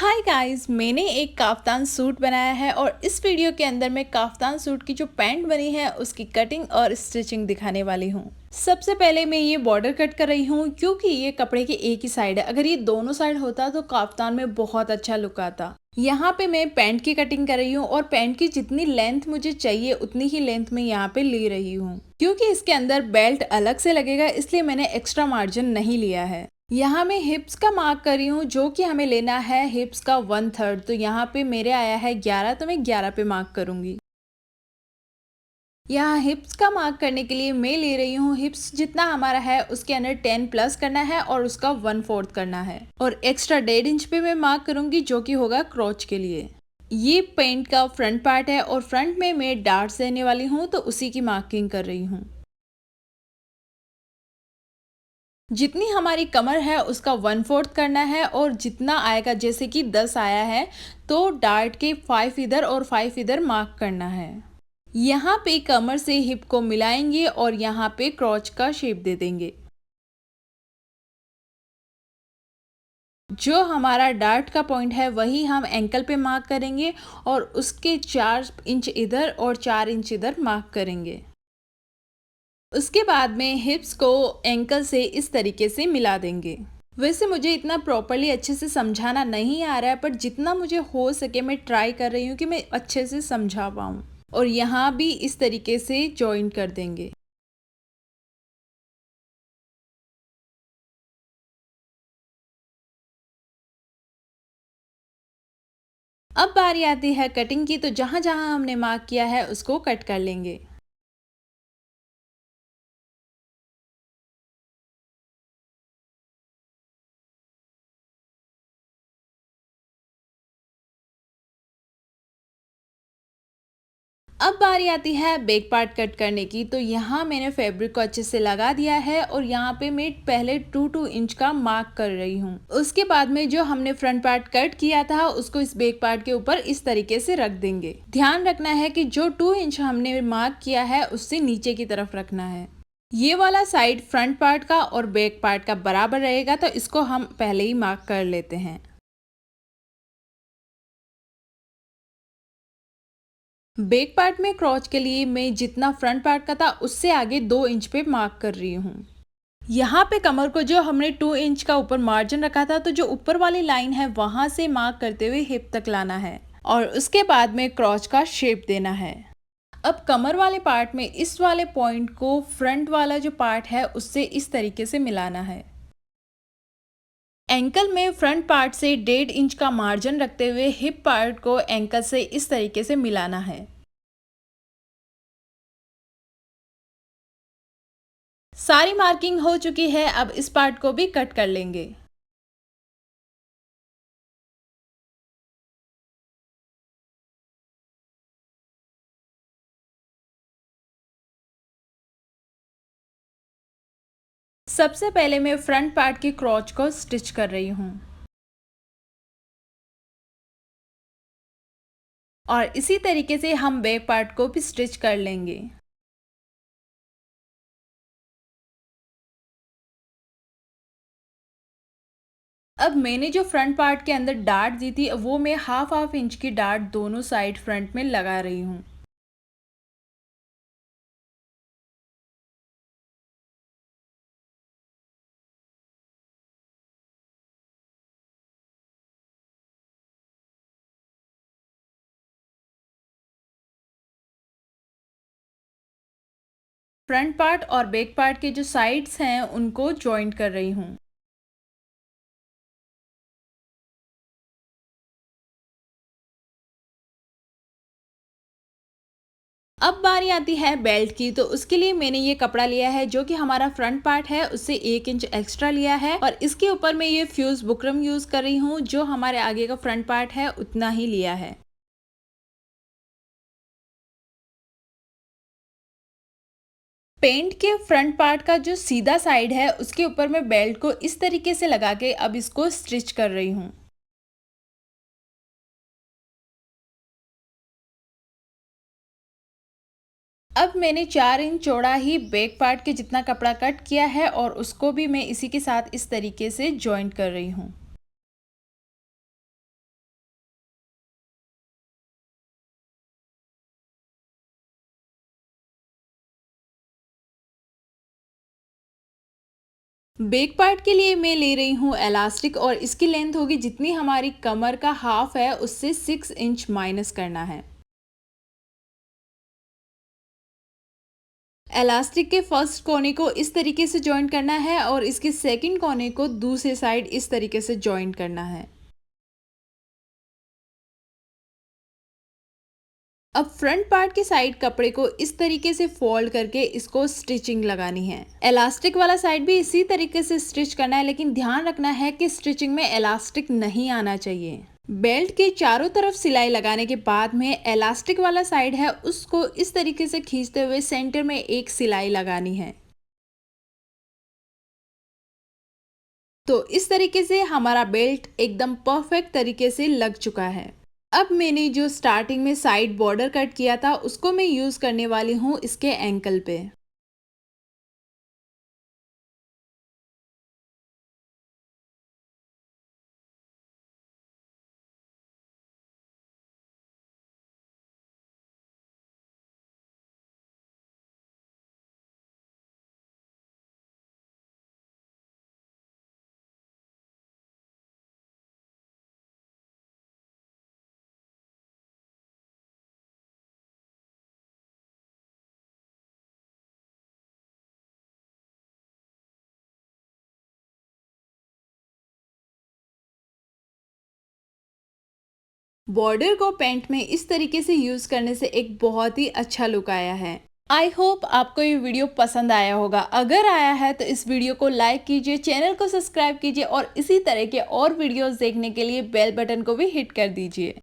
Hi guys, मैंने एक kaftan suit बनाया है और इस वीडियो के अंदर मैं काफ्तान सूट की जो पैंट बनी है उसकी कटिंग और स्टिचिंग दिखाने वाली हूँ। सबसे पहले मैं ये बॉर्डर कट कर रही हूँ क्योंकि ये कपड़े की एक ही साइड है। अगर ये दोनों साइड होता तो काफ्तान में बहुत अच्छा लुक आता। यहाँ पे मैं पैंट की कटिंग कर रही हूँ और पैंट की जितनी लेंथ मुझे चाहिए उतनी ही लेंथ में यहाँ पे ले रही हूँ। क्योंकि इसके अंदर बेल्ट अलग से लगेगा इसलिए मैंने एक्स्ट्रा मार्जिन नहीं लिया है। यहाँ मैं हिप्स का मार्क कर रही हूँ जो कि हमें लेना है हिप्स का 1/3। तो यहाँ पे मेरे आया है 11, तो मैं 11 पे मार्क करूंगी। यहाँ हिप्स का मार्क करने के लिए मैं ले रही हूँ हिप्स जितना हमारा है उसके अंदर 10 प्लस करना है और उसका 1/4 करना है और एक्स्ट्रा 1.5 इंच पे मैं मार्क करूंगी जो कि होगा क्रोच के लिए। ये पेंट का फ्रंट पार्ट है और फ्रंट में मैं डार्ट्स देने वाली हूँ तो उसी की मार्किंग कर रही हूँ। जितनी हमारी कमर है उसका 1/4 करना है और जितना आएगा जैसे कि 10 आया है तो डार्ट के 5 इधर और 5 इधर मार्क करना है। यहाँ पे कमर से हिप को मिलाएंगे और यहाँ पे क्रॉच का शेप दे देंगे। जो हमारा डार्ट का पॉइंट है वही हम एंकल पे मार्क करेंगे और उसके 4 इंच इधर और 4 इंच इधर मार्क करेंगे। उसके बाद में हिप्स को एंकल से इस तरीके से मिला देंगे। वैसे मुझे इतना प्रॉपरली अच्छे से समझाना नहीं आ रहा है पर जितना मुझे हो सके मैं ट्राई कर रही हूँ कि मैं अच्छे से समझा पाऊँ। और यहाँ भी इस तरीके से जॉइन कर देंगे। अब बारी आती है कटिंग की, तो जहाँ जहाँ हमने मार्क किया है उसको कट कर लेंगे। अब बारी आती है बैक पार्ट कट करने की, तो यहाँ मैंने फैब्रिक को अच्छे से लगा दिया है और यहाँ पे मैं पहले 2 इंच का मार्क कर रही हूँ। उसके बाद में जो हमने फ्रंट पार्ट कट किया था उसको इस बैक पार्ट के ऊपर इस तरीके से रख देंगे। ध्यान रखना है कि जो 2 इंच हमने मार्क किया है उससे नीचे की तरफ रखना है। ये वाला साइड फ्रंट पार्ट का और बैक पार्ट का बराबर रहेगा तो इसको हम पहले ही मार्क कर लेते हैं। बैक पार्ट में क्रॉच के लिए मैं जितना फ्रंट पार्ट का था उससे आगे 2 इंच पे मार्क कर रही हूँ। यहाँ पे कमर को जो हमने 2 इंच का ऊपर मार्जिन रखा था तो जो ऊपर वाली लाइन है वहां से मार्क करते हुए हिप तक लाना है और उसके बाद में क्रॉच का शेप देना है। अब कमर वाले पार्ट में इस वाले पॉइंट को फ्रंट वाला जो पार्ट है उससे इस तरीके से मिलाना है। एंकल में फ्रंट पार्ट से 1.5 इंच का मार्जिन रखते हुए हिप पार्ट को एंकल से इस तरीके से मिलाना है। सारी मार्किंग हो चुकी है, अब इस पार्ट को भी कट कर लेंगे। सबसे पहले मैं फ्रंट पार्ट की क्रॉच को स्टिच कर रही हूँ और इसी तरीके से हम बैक पार्ट को भी स्टिच कर लेंगे। अब मैंने जो फ्रंट पार्ट के अंदर डार्ट दी थी वो मैं हाफ इंच की डार्ट दोनों साइड फ्रंट में लगा रही हूँ। फ्रंट पार्ट और बैक पार्ट के जो साइड्स हैं उनको जॉइंट कर रही हूँ। अब बारी आती है बेल्ट की, तो उसके लिए मैंने ये कपड़ा लिया है जो कि हमारा फ्रंट पार्ट है उससे 1 इंच एक्स्ट्रा लिया है और इसके ऊपर मैं ये फ्यूज बुकरम यूज कर रही हूँ जो हमारे आगे का फ्रंट पार्ट है उतना ही लिया है। पेंट के फ्रंट पार्ट का जो सीधा साइड है उसके ऊपर मैं बेल्ट को इस तरीके से लगा के अब इसको स्टिच कर रही हूँ। अब मैंने 4 इंच चौड़ा ही बैक पार्ट के जितना कपड़ा कट किया है और उसको भी मैं इसी के साथ इस तरीके से जॉइंट कर रही हूँ। बैक पार्ट के लिए मैं ले रही हूँ इलास्टिक और इसकी लेंथ होगी जितनी हमारी कमर का हाफ है उससे 6 इंच माइनस करना है। इलास्टिक के फर्स्ट कोने को इस तरीके से जॉइंट करना है और इसके सेकंड कोने को दूसरे साइड इस तरीके से जॉइंट करना है। अब फ्रंट पार्ट के साइड कपड़े को इस तरीके से फोल्ड करके इसको स्टिचिंग लगानी है। इलास्टिक वाला साइड भी इसी तरीके से स्टिच करना है, लेकिन ध्यान रखना है कि स्टिचिंग में इलास्टिक नहीं आना चाहिए। बेल्ट के चारों तरफ सिलाई लगाने के बाद में इलास्टिक वाला साइड है उसको इस तरीके से खींचते हुए सेंटर में एक सिलाई लगानी है। तो इस तरीके से हमारा बेल्ट एकदम परफेक्ट तरीके से लग चुका है। अब मैंने जो स्टार्टिंग में साइड बॉर्डर कट किया था उसको मैं यूज करने वाली हूँ इसके एंकल पे। बॉर्डर को पैंट में इस तरीके से यूज करने से एक बहुत ही अच्छा लुक आया है। आई होप आपको ये वीडियो पसंद आया होगा। अगर आया है तो इस वीडियो को लाइक कीजिए, चैनल को सब्सक्राइब कीजिए और इसी तरह के और वीडियोस देखने के लिए बेल बटन को भी हिट कर दीजिए।